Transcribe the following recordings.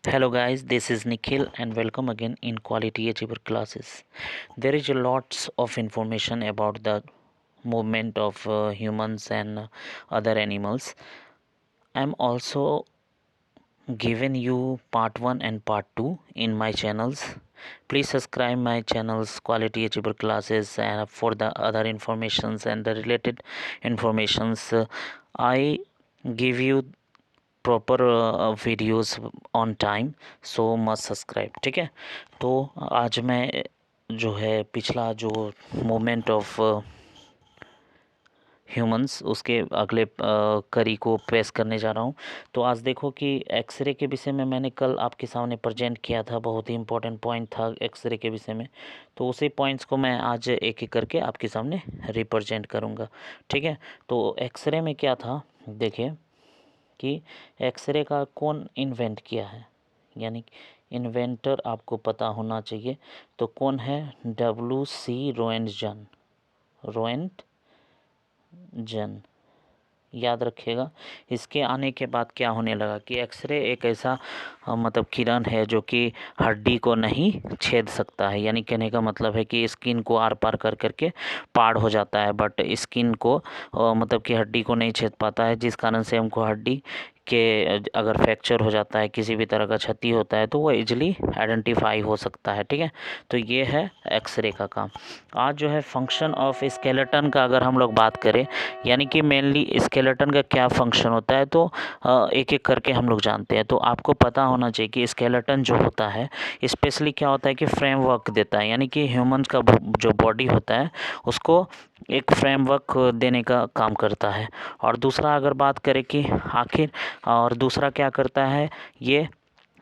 Hello guys, this is Nikhil and welcome again in Quality Achiever classes. There is a lots of information about the movement of humans and other animals. I'm also given you part 1 and part 2 in my channels. Please subscribe my channels Quality Achiever classes and for the other informations and the related informations. I give you proper videos on time so must subscribe. ठीक है, तो आज मैं जो है पिछला जो movement of humans उसके अगले कड़ी को पेश करने जा रहा हूँ। तो आज देखो कि एक्सरे के विषय में मैंने कल आपके सामने प्रेजेंट किया था, बहुत ही इम्पोर्टेंट पॉइंट था एक्सरे के विषय में। तो उसी पॉइंट्स को मैं आज एक एक करके आपके सामने रिप्रेजेंट करूँगा। ठीक है, तो एक्सरे में क्या था देखिए कि एक्सरे का कौन इन्वेंट किया है, यानी इन्वेंटर आपको पता होना चाहिए। तो कौन है? W.C. रोएंटजन, याद रखिएगा। इसके आने के बाद क्या होने लगा कि एक्सरे एक ऐसा मतलब किरण है जो कि हड्डी को नहीं छेद सकता है, यानी कहने का मतलब है कि स्किन को आर पार कर करके पार हो जाता है, बट स्किन को मतलब कि हड्डी को नहीं छेद पाता है, जिस कारण से हमको हड्डी के अगर फ्रैक्चर हो जाता है, किसी भी तरह का क्षति होता है, तो वो इजीली आइडेंटिफाई हो सकता है। ठीक है, तो ये है एक्सरे का काम। आज जो है फंक्शन ऑफ स्केलेटन का अगर हम लोग बात करें, यानी कि मेनली स्केलेटन का क्या फंक्शन होता है, तो एक एक करके हम लोग जानते हैं। तो आपको पता होना चाहिए कि स्केलेटन जो होता है स्पेशली क्या होता है कि फ्रेमवर्क देता है, यानी कि ह्यूमन का जो बॉडी होता है उसको एक फ्रेमवर्क देने का काम करता है। और दूसरा अगर बात करें कि आखिर और दूसरा क्या करता है, ये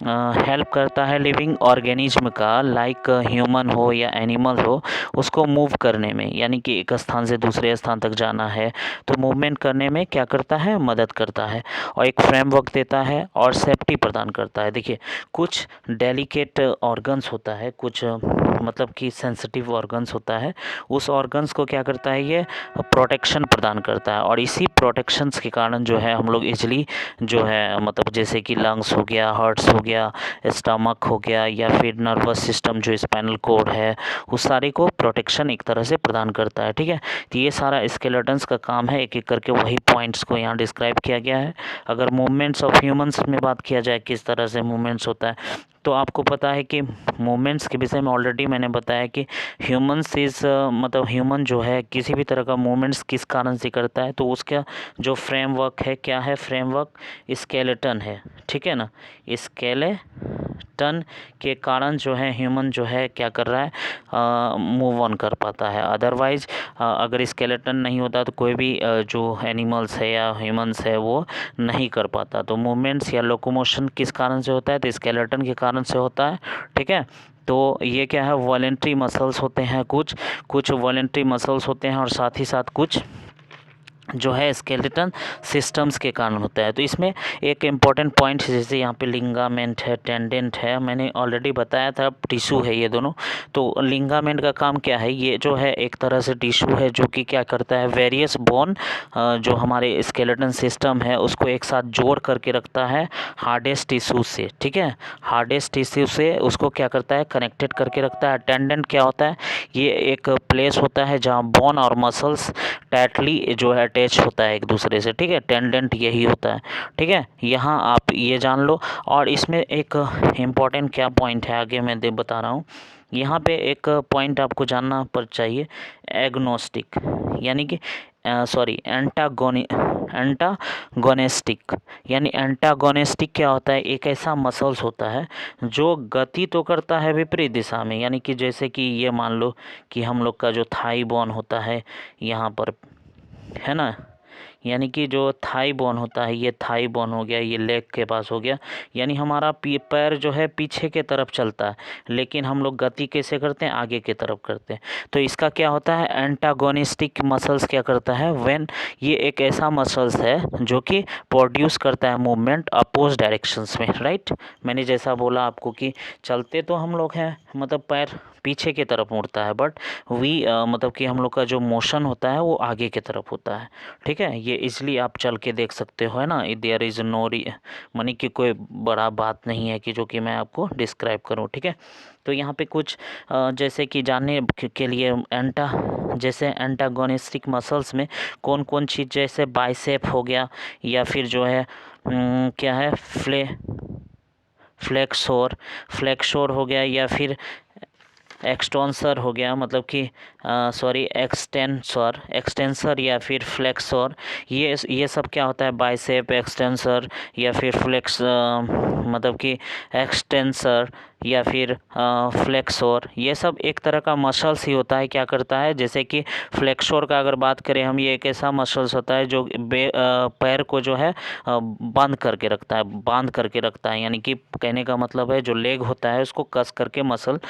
हेल्प करता है लिविंग ऑर्गेनिज्म का, लाइक ह्यूमन हो या एनिमल हो, उसको मूव करने में, यानी कि एक स्थान से दूसरे स्थान तक जाना है तो मूवमेंट करने में क्या करता है, मदद करता है। और एक फ्रेमवर्क देता है और सेफ्टी प्रदान करता है। देखिए, कुछ डेलिकेट ऑर्गन्स होता है, कुछ मतलब कि सेंसिटिव ऑर्गन्स होता है, उस ऑर्गन्स को क्या करता है, ये प्रोटेक्शन प्रदान करता है। और इसी प्रोटेक्शंस के कारण जो है हम लोग इजली जो है मतलब जैसे कि लंग्स हो गया, हार्ट्स हो गया, स्टमक हो गया, या फिर नर्वस सिस्टम जो स्पाइनल कोड है, उस सारे को प्रोटेक्शन एक तरह से प्रदान करता है। ठीक है, तो ये सारा स्केलेटन्स का काम है, एक एक करके वही पॉइंट्स को यहाँ डिस्क्राइब किया गया है। अगर मूवमेंट्स ऑफ ह्यूमंस में बात किया जाए किस तरह से मूवमेंट्स होता है, तो आपको पता है कि मूवमेंट्स के विषय में ऑलरेडी मैंने बताया कि ह्यूमंस इज़ मतलब ह्यूमन जो है किसी भी तरह का मूवमेंट्स किस कारण से करता है, तो उसका जो फ्रेमवर्क है, क्या है फ्रेमवर्क, स्केलेटन है। ठीक है ना, स्केलेटन के कारण जो है ह्यूमन जो है क्या कर रहा है, मूव ऑन कर पाता है। अदरवाइज अगर स्केलेटन नहीं होता तो कोई भी जो एनिमल्स है या ह्यूमंस है वो नहीं कर पाता। तो मूवमेंट्स या लोकोमोशन किस कारण से होता है, तो स्केलेटन के कारण से होता है। ठीक है, तो ये क्या है, वॉलेंट्री मसल्स होते हैं, कुछ वॉलेंट्री मसल्स होते हैं, और साथ ही साथ कुछ जो है स्केलेटन सिस्टम्स के कारण होता है। तो इसमें एक इम्पॉर्टेंट पॉइंट जैसे यहाँ पे लिंगामेंट है, टेंडेंट है, मैंने ऑलरेडी बताया था, टिश्यू है ये दोनों। तो लिंगामेंट का काम क्या है, ये जो है एक तरह से टिश्यू है जो कि क्या करता है, वेरियस बोन जो हमारे स्केलेटन सिस्टम है उसको एक साथ जोड़ करके रखता है हार्डेस्ट टिश्यू से। ठीक है, हार्डेस्ट टिश्यू से उसको क्या करता है, कनेक्टेड करके रखता है। टेंडेंट क्या होता है, ये एक प्लेस होता है जहाँ बोन और मसल्स टाइटली जो है अटैच होता है एक दूसरे से। ठीक है, टेंडेंट यही होता है। ठीक है, यहाँ आप ये जान लो। और इसमें एक इम्पॉर्टेंट क्या पॉइंट है, आगे मैं बता रहा हूँ। यहाँ पे एक पॉइंट आपको जानना पर चाहिए, एग्नोस्टिक, यानी कि सॉरी एंटागोनिस्टिक, यानी एंटागोनिस्टिक क्या होता है, एक ऐसा मसल्स होता है जो गति तो करता है विपरीत दिशा में। यानी कि जैसे कि ये मान लो कि हम लोग का जो थाई बोन होता है यहाँ पर, है ना, यानी कि जो थाई बोन होता है, ये थाई बोन हो गया, ये लेग के पास हो गया, यानी हमारा पैर जो है पीछे के तरफ चलता है, लेकिन हम लोग गति कैसे करते हैं, आगे के तरफ करते हैं। तो इसका क्या होता है, एंटागोनिस्टिक मसल्स क्या करता है, व्हेन ये एक ऐसा मसल्स है जो कि प्रोड्यूस करता है मूवमेंट अपोज डायरेक्शंस में। राइट, मैंने जैसा बोला आपको कि चलते तो हम लोग हैं, मतलब पैर पीछे की तरफ मुड़ता है, बट मतलब कि हम लोग का जो मोशन होता है वो आगे की तरफ होता है। ठीक है, ये इसलिए आप चल के देख सकते हो, है ना। देयर इज़ नो मनी की कोई बड़ा बात नहीं है कि जो कि मैं आपको डिस्क्राइब करूँ, ठीक है। तो यहाँ पे कुछ जैसे कि जानने के लिए जैसे एंटागोनिस्टिक मसल्स में कौन कौन चीज़, जैसे बाइसेप हो गया, या फिर जो है क्या है फ्लेक्सोर हो गया, या फिर एक्सटेंसर हो गया, मतलब कि एक्सटेंसर या फिर फ्लेक्सोर। ये सब क्या होता है, बाइसेप, एक्सटेंसर या फिर मतलब कि एक्सटेंसर या फिर फ्लेक्सोर, ये सब एक तरह का मसल्स ही होता है। क्या करता है, जैसे कि फ्लेक्सोर का अगर बात करें हम, ये एक ऐसा मसल्स होता है जो पैर को जो है बांध करके रखता है, यानी कि कहने का मतलब है जो लेग होता है उसको कस करके मसल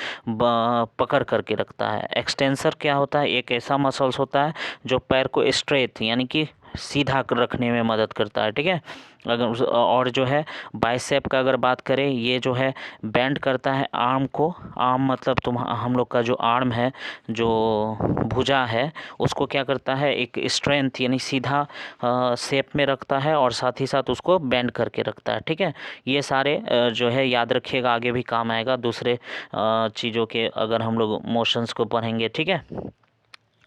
पकड़ करके रखता है। एक्सटेंसर क्या होता है, एक ऐसा मसल्स होता है जो पैर को स्ट्रेट यानी कि सीधा रखने में मदद करता है, ठीक है। अगर और जो है बाइसेप का अगर बात करें, ये जो है बेंड करता है आर्म को। आर्म मतलब हम लोग का जो आर्म है, जो भुजा है, उसको क्या करता है, एक स्ट्रेंथ यानी सीधा शेप में रखता है और साथ ही साथ उसको बेंड करके रखता है, ठीक है। ये सारे जो है याद रखिएगा, आगे भी काम आएगा दूसरे चीज़ों के अगर हम लोग मोशंस को पढ़ेंगे, ठीक है।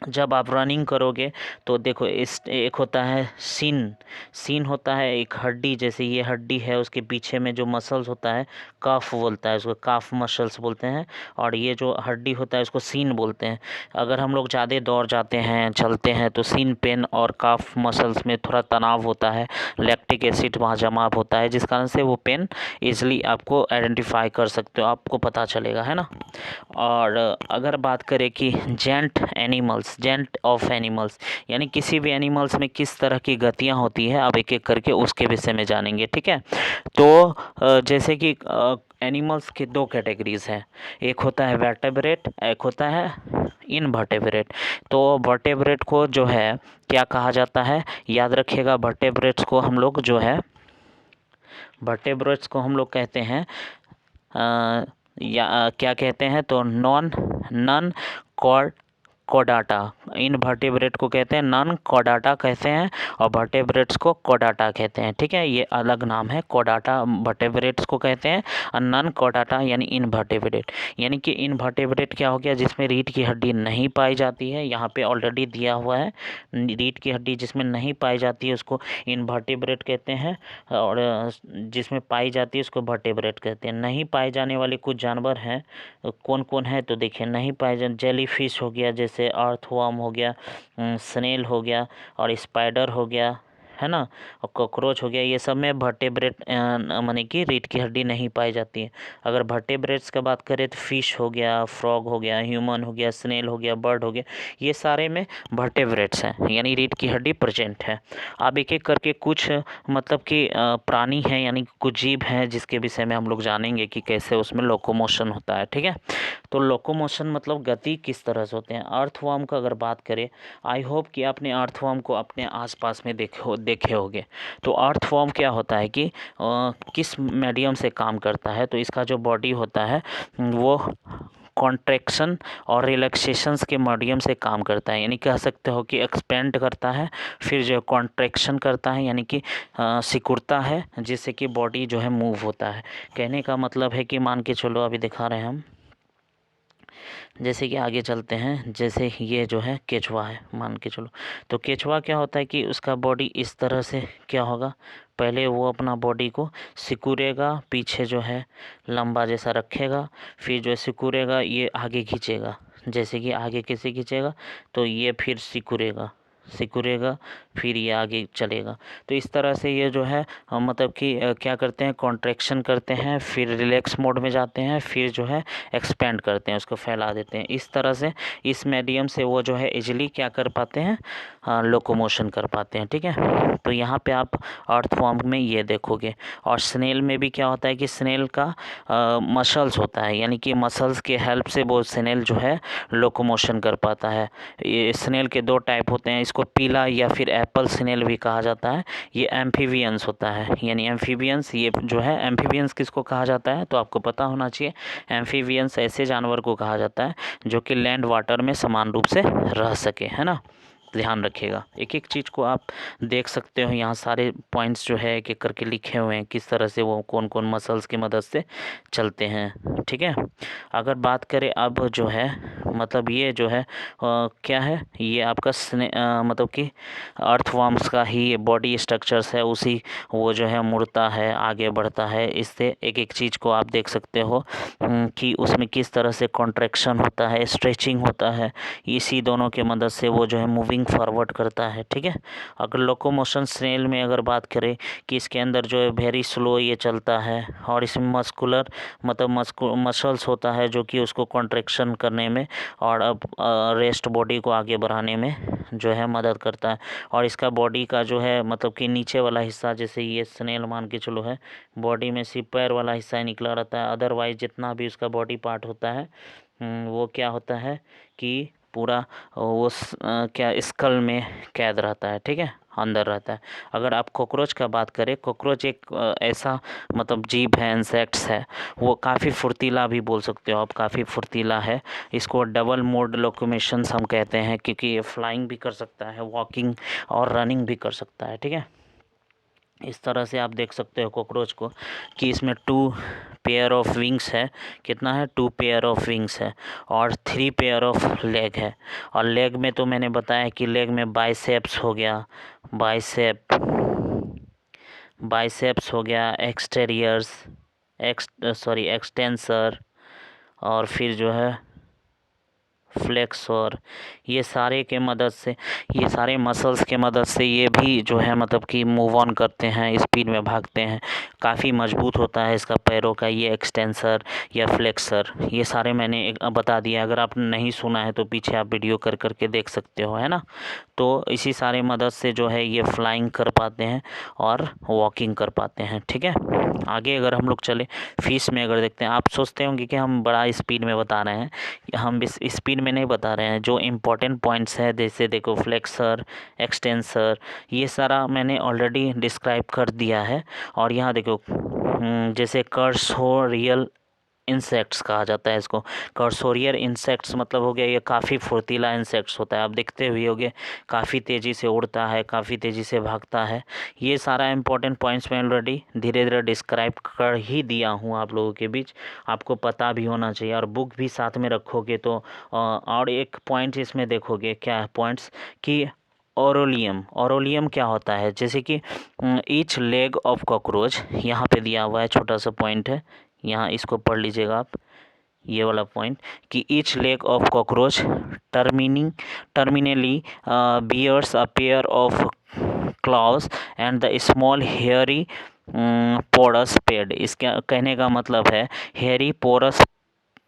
जब आप रनिंग करोगे तो देखो, इस एक होता है सीन होता है एक हड्डी, जैसे ये हड्डी है, उसके पीछे में जो मसल्स होता है काफ बोलता है, उसको काफ मसल्स बोलते हैं। और ये जो हड्डी होता है उसको सीन बोलते हैं। अगर हम लोग ज़्यादा दौड़ जाते हैं, चलते हैं, तो सीन पेन और काफ मसल्स में थोड़ा तनाव होता है, लैक्टिक एसिड वहाँ जमा होता है, जिस कारण से वो पेन ईजिली आपको आइडेंटिफाई कर सकते हो, आपको पता चलेगा, है ना। और अगर बात करें कि जेंट ऑफ एनिमल्स, यानी किसी भी एनिमल्स में किस तरह की गतियाँ होती है, आप एक एक करके उसके विषय में जानेंगे, ठीक है। तो जैसे कि एनिमल्स की दो कैटेगरीज हैं, एक होता है वर्टेब्रेट, एक होता है इनवर्टेब्रेट। तो वर्टेब्रेट को जो है क्या कहा जाता है, याद रखिएगा, वर्टेब्रेट्स को हम लोग कहते हैं क्या कहते हैं, तो नॉन कोडाटा। इनवर्टेब्रेट को कहते हैं नॉन कोडाटा कहते हैं, और वर्टेब्रेट्स को कोडाटा कहते हैं, ठीक है। ये अलग नाम है, कोडाटा वर्टेब्रेट्स को कहते हैं और नॉन कोडाटा यानी इनवर्टेब्रेट। यानी कि इनवर्टेब्रेट क्या हो गया, जिसमें रीढ़ की हड्डी नहीं पाई जाती है, यहाँ पे ऑलरेडी दिया हुआ है, रीढ़ की हड्डी जिसमें नहीं पाई जाती है उसको इनवर्टेब्रेट कहते हैं, और जिसमें पाई जाती है उसको वर्टेब्रेट कहते हैं। नहीं पाए जाने वाले कुछ जानवर हैं, कौन कौन है, तो देखिए, नहीं पाए जाने, जेली फिश हो गया, जैसे अर्थवर्म हो गया, स्नेल हो गया, और स्पाइडर हो गया, है ना, और कॉकरोच हो गया, ये सब में वर्टेब्रेट माने कि रीढ़ की हड्डी नहीं पाई जाती है। अगर वर्टेब्रेट्स की बात करें तो फिश हो गया, फ्रॉग हो गया, ह्यूमन हो गया, स्नेल हो गया, बर्ड हो गया, ये सारे में वर्टेब्रेट्स हैं, यानी रीढ़ की हड्डी प्रेजेंट है। अब एक एक करके कुछ मतलब कि प्राणी हैं, यानी कुछ जीव हैं जिसके विषय में हम लोग जानेंगे कि कैसे उसमें लोकोमोशन होता है, ठीक है। तो लोकोमोशन मतलब गति किस तरह से होते हैं। अर्थवर्म का अगर बात करें, आई होप कि आपने अर्थवर्म को अपने आसपास में देखे होंगे। तो अर्थवर्म क्या होता है कि किस मीडियम से काम करता है, तो इसका जो बॉडी होता है वो कॉन्ट्रैक्शन और रिलैक्सेशंस के मीडियम से काम करता है, यानी कह सकते हो कि एक्सपेंड करता है, फिर जो कॉन्ट्रैक्शन करता है यानी कि सिकुड़ता है, जिससे कि बॉडी जो है मूव होता है। कहने का मतलब है कि मान के चलो, अभी दिखा रहे हैं हम, जैसे कि आगे चलते हैं, जैसे ये जो है केचुआ है, मान के चलो, तो केचुआ क्या होता है कि उसका बॉडी इस तरह से क्या होगा, पहले वो अपना बॉडी को सिकुड़ेगा, पीछे जो है लंबा जैसा रखेगा, फिर जो है सिकुड़ेगा, ये आगे खींचेगा, जैसे कि आगे कैसे खींचेगा, तो ये फिर सिकुड़ेगा, फिर ये आगे चलेगा। तो इस तरह से ये जो है मतलब कि क्या करते हैं, कॉन्ट्रैक्शन करते हैं, फिर रिलैक्स मोड में जाते हैं, फिर जो है एक्सपेंड करते हैं, उसको फैला देते हैं। इस तरह से इस मीडियम से वो जो है इजीली क्या कर पाते हैं, लोकोमोशन कर पाते हैं, ठीक है। तो यहाँ पे आप अर्थवर्म में ये देखोगे। और स्नेल में भी क्या होता है कि स्नेल का मसल्स होता है, यानी कि मसल्स के हेल्प से वो स्नेल जो है लोकोमोशन कर पाता है। ये स्नेल के दो टाइप होते हैं, इसको पीला या फिर एप्पल स्नेल भी कहा जाता है। ये एम्फीबियंस होता है, यानी एम्फीबियंस, ये जो है एम्फीबियंस किसको कहा जाता है, तो आपको पता होना चाहिए। एम्फीबियंस ऐसे जानवर को कहा जाता है जो कि लैंड वाटर में समान रूप से रह सके, है ना। ध्यान रखिएगा। एक एक चीज़ को आप देख सकते हो, यहाँ सारे पॉइंट्स जो है एक एक करके लिखे हुए हैं, किस तरह से वो कौन कौन मसल्स की मदद से चलते हैं। ठीक है, अगर बात करें अब जो है मतलब ये जो है क्या है, ये आपका मतलब कि अर्थवॉर्म्स का ही बॉडी स्ट्रक्चर्स है, उसी वो जो है मुड़ता है, आगे बढ़ता है। इससे एक एक चीज़ को आप देख सकते हो कि उसमें किस तरह से कॉन्ट्रैक्शन होता है, स्ट्रेचिंग होता है, इसी दोनों के मदद से वो जो है मूविंग फॉरवर्ड करता है। ठीक है, अगर लोकोमोशन स्नेल में अगर बात करें कि इसके अंदर जो है वेरी स्लो ये चलता है, और इसमें मस्कुलर मतलब मसल्स होता है जो कि उसको कॉन्ट्रैक्शन करने में और अब रेस्ट बॉडी को आगे बढ़ाने में जो है मदद करता है। और इसका बॉडी का जो है मतलब कि नीचे वाला हिस्सा, जैसे ये स्नेल मान के चलो है, बॉडी में सिर्फ पैर वाला हिस्सा ही निकला रहता है, अदरवाइज जितना भी उसका बॉडी पार्ट होता है वो क्या होता है कि पूरा वो क्या स्कल में कैद रहता है। ठीक है, अंदर रहता है। अगर आप कॉकरोच का बात करें, कॉकरोच एक ऐसा मतलब जीव है, इंसेक्ट्स है, वो काफ़ी फुर्तीला भी बोल सकते हो आप, काफ़ी फुर्तीला है। इसको डबल मोड लोकोमोशंस हम कहते हैं, क्योंकि ये फ्लाइंग भी कर सकता है, वॉकिंग और रनिंग भी कर सकता है। ठीक है, इस तरह से आप देख सकते हो कॉकरोच को कि इसमें 2 पेयर ऑफ विंग्स है। कितना है? 2 पेयर ऑफ विंग्स है और 3 पेयर ऑफ लेग है। और लेग में तो मैंने बताया कि लेग में बाइसेप्स हो गया, बाइसेप्स हो गया, एक्सटेंसर, और फिर जो है फ्लेक्सर, ये सारे के मदद से, ये सारे मसल्स के मदद से ये भी जो है मतलब कि मूव ऑन करते हैं, स्पीड में भागते हैं। काफ़ी मजबूत होता है इसका पैरों का ये एक्सटेंसर या फ्लेक्सर। ये सारे मैंने बता दिया, अगर आपने नहीं सुना है तो पीछे आप वीडियो कर करके देख सकते हो, है ना। तो इसी सारे मदद से जो है ये फ्लाइंग कर पाते हैं और वॉकिंग कर पाते हैं। ठीक है, आगे अगर हम लोग चले फिश में अगर देखते हैं, आप सोचते होंगे कि हम बड़ा स्पीड में बता रहे हैं, हम इस स्पीड में नहीं बता रहे हैं। जो इम्पोर्टेंट पॉइंट्स है, जैसे देखो फ्लेक्सर, एक्सटेंसर, ये सारा मैंने ऑलरेडी डिस्क्राइब कर दिया है। और यहाँ देखो जैसे कर्सोरियल इंसेक्ट्स कहा जाता है इसको। कर्सोरियल इंसेक्ट्स मतलब हो गया ये काफ़ी फुर्तीला इंसेक्ट्स होता है, आप देखते हुए होगे, काफ़ी तेज़ी से उड़ता है, काफ़ी तेज़ी से भागता है। ये सारा इंपॉर्टेंट पॉइंट्स मैं ऑलरेडी धीरे धीरे डिस्क्राइब कर ही दिया हूँ आप लोगों के बीच, आपको पता भी होना चाहिए। और बुक भी साथ में रखोगे तो और एक पॉइंट इसमें देखोगे, क्या है पॉइंट्स कि ओरोलियम क्या होता है, जैसे कि ईच लेग ऑफ कॉकरोच, यहाँ पे दिया हुआ है, छोटा सा पॉइंट है, यहाँ इसको पढ़ लीजिएगा आप, ये वाला पॉइंट कि each leg of cockroach terminally bears a pair of claws and the small hairy porous pad. इसका कहने का मतलब है हेयरी पोरस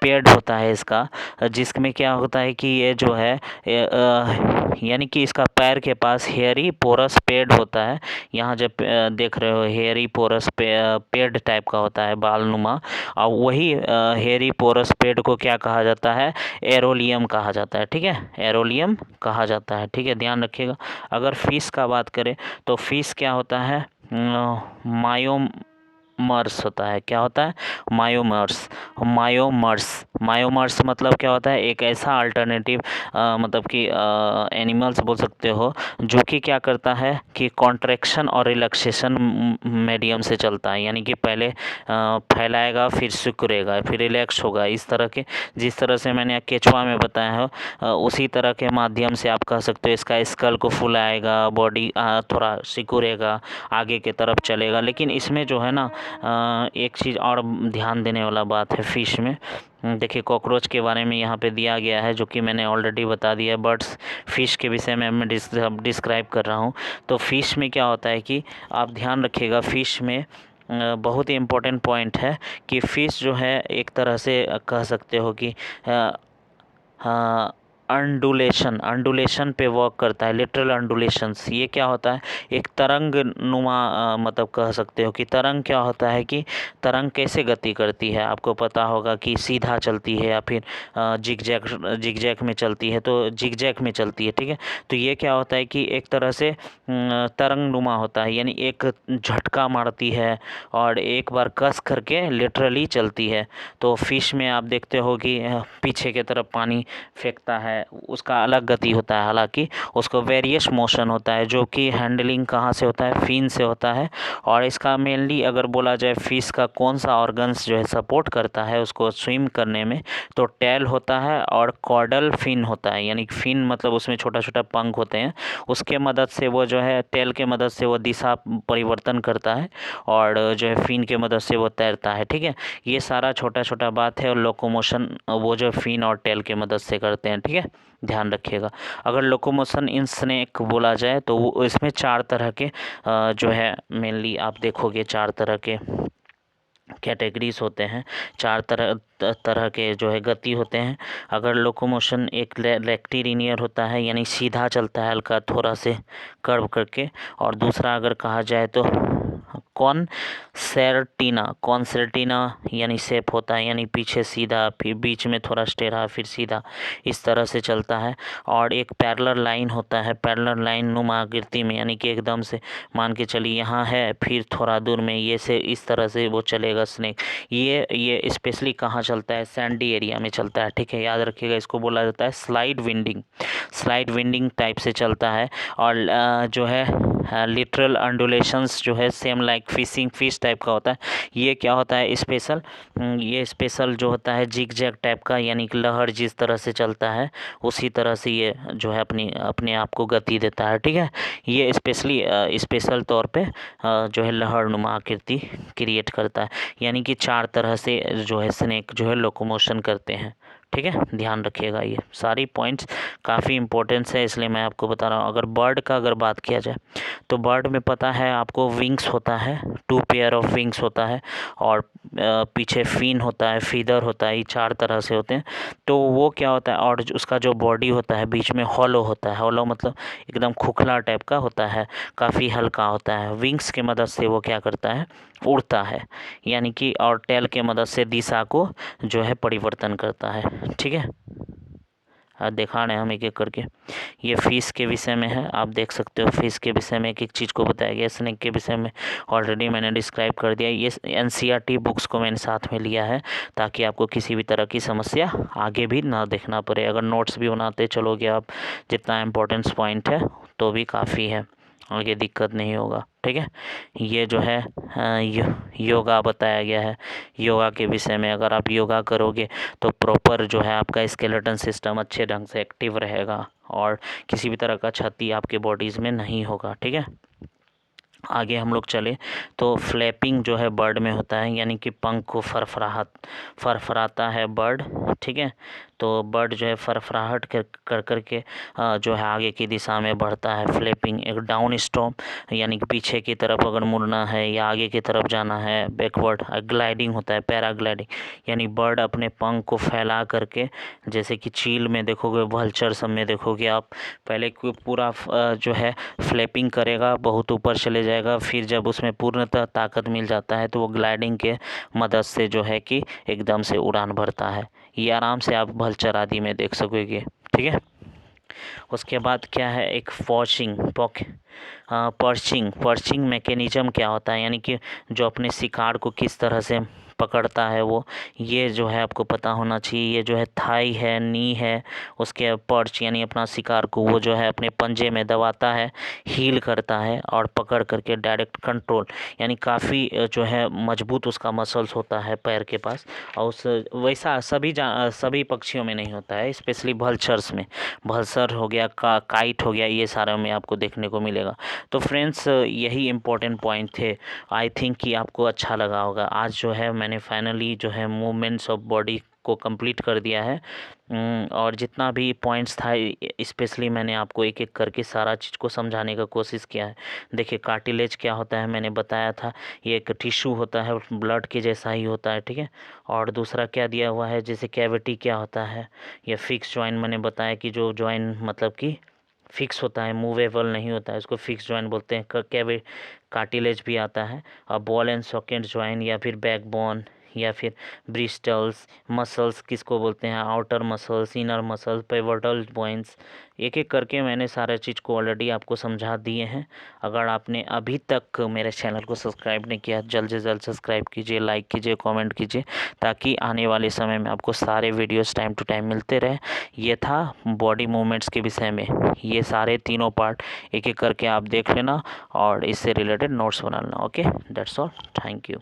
पेड होता है इसका, जिसमें क्या होता है कि ये जो है यानी कि इसका पैर के पास हेयरी पोरस पेड होता है। यहाँ जब देख रहे हो हेयरी पोरस पेड टाइप का होता है, बालनुमा, और वही हेयरी पोरस पेड को क्या कहा जाता है? एरोलियम कहा जाता है। ठीक है, एरोलियम कहा जाता है। ठीक है, ध्यान रखिएगा। अगर फिश का बात करें तो फिश क्या होता है? मायोमर्स होता है। क्या होता है? मायोमर्स मतलब क्या होता है? एक ऐसा अल्टरनेटिव मतलब कि एनिमल्स बोल सकते हो, जो कि क्या करता है कि कॉन्ट्रैक्शन और रिलैक्सेशन मीडियम से चलता है। यानी कि पहले फैलाएगा, फिर सिकुड़ेगा, फिर रिलैक्स होगा, इस तरह के, जिस तरह से मैंने केचुआ में बताया है उसी तरह के माध्यम से आप कह सकते हो इसका स्कल को फुलाएगा, बॉडी थोड़ा सिकुड़ेगा, आगे की तरफ चलेगा। लेकिन इसमें जो है ना एक चीज़ और ध्यान देने वाला बात है फिश में। देखिए कॉकरोच के बारे में यहाँ पे दिया गया है, जो कि मैंने ऑलरेडी बता दिया है। बर्ड्स फिश के विषय में मैं डिस्क्राइब कर रहा हूँ। तो फिश में क्या होता है कि आप ध्यान रखिएगा, फिश में बहुत ही इम्पोर्टेंट पॉइंट है कि फ़िश जो है एक तरह से कह सकते हो कि अंडुलेशन पे वर्क करता है, लिटरल अंडुलेशंस। ये क्या होता है? एक तरंग नुमा मतलब कह सकते हो कि तरंग क्या होता है कि तरंग कैसे गति करती है, आपको पता होगा कि सीधा चलती है या फिर जिगजैग में चलती है, तो जिगजैग में चलती है। ठीक है, तो ये क्या होता है कि एक तरह से तरंग नुमा होता है, यानी एक झटका मारती है और एक बार कस करके लिटरली चलती है। तो फिश में आप देखते हो कि पीछे की तरफ पानी फेंकता है, है उसका अलग गति होता है, हालांकि उसको वेरियस मोशन होता है जो कि हैंडलिंग कहाँ से होता है, फिन से होता है। और इसका मेनली अगर बोला जाए फिश का कौन सा ऑर्गन्स जो है सपोर्ट करता है उसको स्विम करने में, तो टेल होता है और कॉर्डल फिन होता है। यानी फिन मतलब उसमें छोटा छोटा पंख होते हैं, उसके मदद से वो जो है टेल के मदद से वो दिशा परिवर्तन करता है और जो है फिन के मदद से वो तैरता है। ठीक है, ये सारा छोटा छोटा बात है और लोकोमोशन वो जो फिन और टेल के मदद से करते हैं। ठीक है, ध्यान रखिएगा। अगर लोकोमोशन इन स्नेक बोला जाए तो वो इसमें 4 तरह के जो है मेनली आप देखोगे 4 तरह के कैटेगरीज होते हैं, 4 तरह के जो है गति होते हैं। अगर लोकोमोशन एक रेक्टिलिनियर होता है यानी सीधा चलता है हल्का थोड़ा से कर्व करके, और दूसरा अगर कहा जाए तो कॉन्सर्टिना यानी शेप होता है, यानी पीछे सीधा फिर बीच में थोड़ा टेढ़ा फिर सीधा, इस तरह से चलता है। और एक पैरेलल लाइन होता है, पैरेलल लाइन नुमा आकृति में, यानी कि एकदम से मान के चलिए यहाँ है फिर थोड़ा दूर में ये से इस तरह से वो चलेगा स्नेक। ये स्पेशली कहाँ चलता है, सैंडी एरिया में चलता है। ठीक है, याद रखिएगा, इसको बोला जाता है स्लाइड विंडिंग टाइप से चलता है। और जो है लिटरल अंडुलेशंस जो है सेम लाइक फिश टाइप का होता है। ये क्या होता है स्पेशल, ये स्पेशल जो होता है जिग जैग टाइप का, यानी कि लहर जिस तरह से चलता है उसी तरह से ये जो है अपने आप को गति देता है। ठीक है, ये स्पेशल तौर पे जो है लहर नुमा आकृति क्रिएट करता है, यानी कि 4 तरह से जो है स्नेक जो है लोकोमोशन करते हैं। ठीक है, ध्यान रखिएगा, ये सारी पॉइंट्स काफ़ी इंपॉर्टेंस है इसलिए मैं आपको बता रहा हूँ। अगर बर्ड का अगर बात किया जाए तो बर्ड में पता है आपको विंग्स होता है, 2 पेयर ऑफ विंग्स होता है, और पीछे फिन होता है, फीदर होता है, ये 4 तरह से होते हैं। तो वो क्या होता है, और उसका जो बॉडी होता है बीच में हॉलो होता है, हॉलो मतलब एकदम खोखला टाइप का होता है, काफ़ी हल्का होता है। विंग्स के मदद से वो क्या करता है, उड़ता है, यानी कि और टेल के मदद से दिशा को जो है परिवर्तन करता है। ठीक है, दिखा रहे हैं हम एक एक करके। ये फिश के विषय में है, आप देख सकते हो फिश के विषय में एक एक चीज़ को बताया गया। स्नेक के विषय में ऑलरेडी मैंने डिस्क्राइब कर दिया। ये NCERT बुक्स को मैंने साथ में लिया है ताकि आपको किसी भी तरह की समस्या आगे भी ना देखना पड़े। अगर नोट्स भी बनाते चलोगे आप जितना इम्पोर्टेंस पॉइंट है तो भी काफ़ी है, आगे दिक्कत नहीं होगा। ठीक है, ये जो है योगा बताया गया है। योगा के विषय में अगर आप योगा करोगे तो प्रॉपर जो है आपका स्केलेटन सिस्टम अच्छे ढंग से एक्टिव रहेगा और किसी भी तरह का क्षति आपके बॉडीज़ में नहीं होगा। ठीक है, आगे हम लोग चले तो फ्लैपिंग जो है बर्ड में होता है, यानी कि पंख को फरफराता है बर्ड। ठीक है, तो बर्ड जो है फरफराहट कर करके जो है आगे की दिशा में बढ़ता है। फ्लैपिंग एक डाउन स्टॉप, यानी कि पीछे की तरफ अगर मुड़ना है या आगे की तरफ जाना है, बैकवर्ड। ग्लाइडिंग होता है पैराग्लाइडिंग, यानी बर्ड अपने पंख को फैला करके, जैसे कि चील में देखोगे, वल्चर सब में देखोगे आप, पहले पूरा जो है फ्लैपिंग करेगा, बहुत ऊपर चले जाएगा, फिर जब उसमें पूर्णतः ताकत मिल जाता है तो वो ग्लाइडिंग के मदद से जो है कि एकदम से उड़ान भरता है। ये आराम से आप वल्चर आदि में देख सकोगे। ठीक है, उसके बाद क्या है, एक पर्चिंग मैकेनिज्म क्या होता है, यानी कि जो अपने शिकार को किस तरह से पकड़ता है वो, ये जो है आपको पता होना चाहिए। ये जो है थाई है, नी है, उसके पर्च यानी अपना शिकार को वो जो है अपने पंजे में दबाता है, हील करता है और पकड़ करके डायरेक्ट कंट्रोल, यानी काफ़ी जो है मजबूत उसका मसल्स होता है पैर के पास। और उस वैसा सभी पक्षियों में नहीं होता है, स्पेशली वल्चर्स में, वल्चर हो गया, काइट हो गया, ये सारे में आपको देखने को मिलेगा। तो फ्रेंड्स यही इम्पोर्टेंट पॉइंट थे। आई थिंक कि आपको अच्छा लगा होगा। आज जो है मैंने फाइनली जो है मूवमेंट्स ऑफ बॉडी को कंप्लीट कर दिया है, और जितना भी पॉइंट्स था स्पेशली मैंने आपको एक एक करके सारा चीज़ को समझाने का कोशिश किया है। देखिए कार्टिलेज क्या होता है मैंने बताया था, ये एक टिश्यू होता है, ब्लड के जैसा ही होता है। ठीक है, और दूसरा क्या दिया हुआ है, जैसे कैविटी क्या होता है, या फिक्स जॉइंट मैंने बताया कि जो जॉइंट मतलब कि फिक्स होता है, मूवेबल नहीं होता है, उसको फिक्स जॉइंट बोलते हैं। कार्टिलेज भी आता है, और बॉल एंड सॉकेट जॉइंट या फिर बैकबोन या फिर ब्रिस्टल्स मसल्स किसको बोलते हैं, outer muscles, inner muscles, pivotal points, एक एक करके मैंने सारा चीज़ को ऑलरेडी आपको समझा दिए हैं। अगर आपने अभी तक मेरे चैनल को सब्सक्राइब नहीं किया, जल्द से जल्द सब्सक्राइब कीजिए, लाइक कीजिए, कमेंट कीजिए, ताकि आने वाले समय में आपको सारे वीडियोस टाइम टू टाइम मिलते रहे। ये था बॉडी मूवमेंट्स के विषय में, ये सारे तीनों पार्ट एक एक करके आप देख लेना और इससे रिलेटेड नोट्स बना लेना। Okay, that's all, thank you.